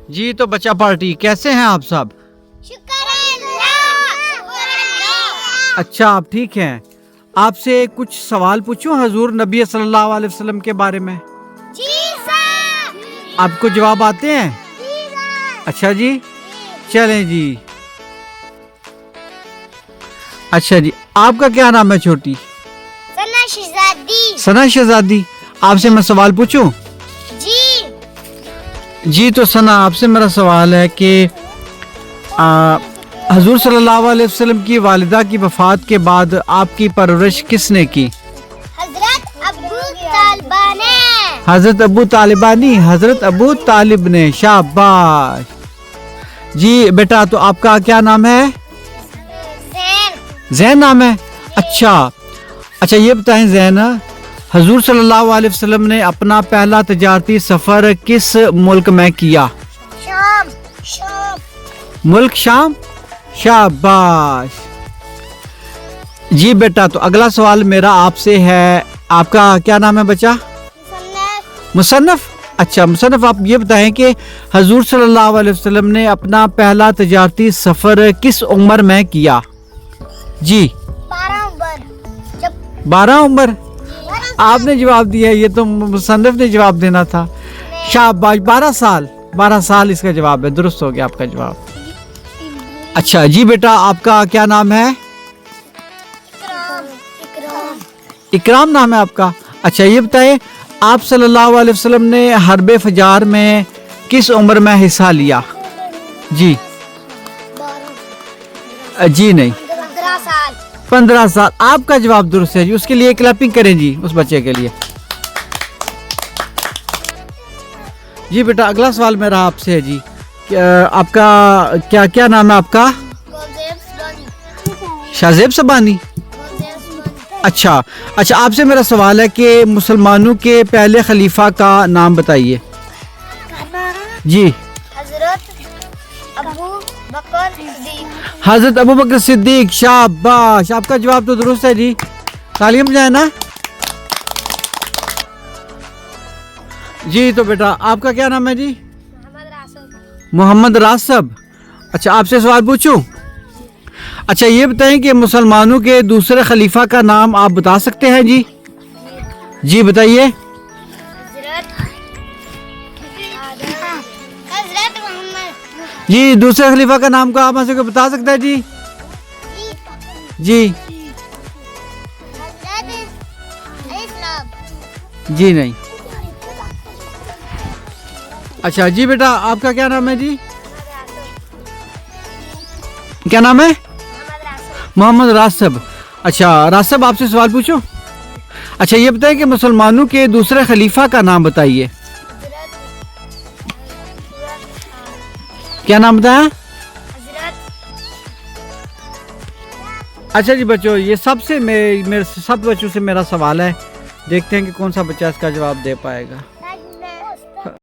جی تو بچہ پارٹی کیسے ہیں آپ سب؟ شکر اللہ۔ اچھا آپ ٹھیک ہیں؟ آپ سے کچھ سوال پوچھوں حضور نبی صلی اللہ علیہ وسلم کے بارے میں؟ جی سر۔ آپ کو جواب آتے ہیں؟ جی سر۔ اچھا جی چلیں جی۔ اچھا جی آپ کا کیا نام ہے چھوٹی؟ ثنا شہزادی۔ ثنا شہزادی، آپ سے میں سوال پوچھوں؟ جی۔ جی تو ثنا آپ سے میرا سوال ہے کہ حضور صلی اللہ علیہ وسلم کی والدہ کی وفات کے بعد آپ کی پرورش کس نے کی؟ حضرت ابو طالبہ نے۔ حضرت ابو طالبانی، حضرت ابو طالب نے، شاباش۔ جی بیٹا تو آپ کا کیا نام ہے؟ زین۔ زین نام ہے؟ اچھا یہ بتائیں زین، حضور صلی اللہ علیہ وسلم نے اپنا پہلا تجارتی سفر کس ملک میں کیا؟ شام۔ ملک شام، شاباش۔ جی بیٹا تو اگلا سوال میرا آپ سے ہے، آپ کا کیا نام ہے بچہ؟ مصنف۔ اچھا مصنف آپ یہ بتائیں کہ حضور صلی اللہ علیہ وسلم نے اپنا پہلا تجارتی سفر کس عمر میں کیا؟ جی 12 عمر۔ 12 عمر؟ آپ نے جواب دیا، یہ تو مصنف نے جواب دینا تھا۔ شاباش، 12 سال اس کا جواب ہے، درست ہو گیا آپ کا جواب۔ اچھا جی بیٹا آپ کا کیا نام ہے؟ اکرام نام ہے آپ کا۔ اچھا یہ بتائیں آپ صلی اللہ علیہ وسلم نے حرب فجار میں کس عمر میں حصہ لیا؟ جی نہیں 15 سال۔ 15 سال، آپ کا جواب درست ہے جی، اس کے لیے کلیپنگ کریں جی اس بچے کے لیے۔ جی بیٹا اگلا سوال میرا آپ سے ہے جی، آپ کا کیا نام ہے آپ کا؟ شاہزیب سبانی۔ اچھا آپ سے میرا سوال ہے کہ مسلمانوں کے پہلے خلیفہ کا نام بتائیے۔ جی حضرت ابو بکر صدیق، شاباش، آپ کا جواب تو درست ہے جی، تعلیم جائے نا۔ جی تو بیٹا آپ کا کیا نام ہے جی؟ محمد راسب۔ اچھا آپ سے سوال پوچھوں؟ اچھا یہ بتائیں کہ مسلمانوں کے دوسرے خلیفہ کا نام آپ بتا سکتے ہیں جی؟ جی بتائیے۔ حضرت محمد۔ جی دوسرے خلیفہ کا نام کو آپ میں سے کوئی بتا سکتا ہے جی؟ جی جی نہیں۔ اچھا جی بیٹا آپ کا کیا نام ہے جی؟ کیا نام ہے؟ محمد راسب۔ اچھا راسب آپ سے سوال پوچھو؟ اچھا یہ بتائیں کہ مسلمانوں کے دوسرے خلیفہ کا نام بتائیے۔ کیا نام بتایا؟ اچھا جی بچوں یہ سب بچوں سے میرا سوال ہے، دیکھتے ہیں کہ کون سا بچہ اس کا جواب دے پائے گا۔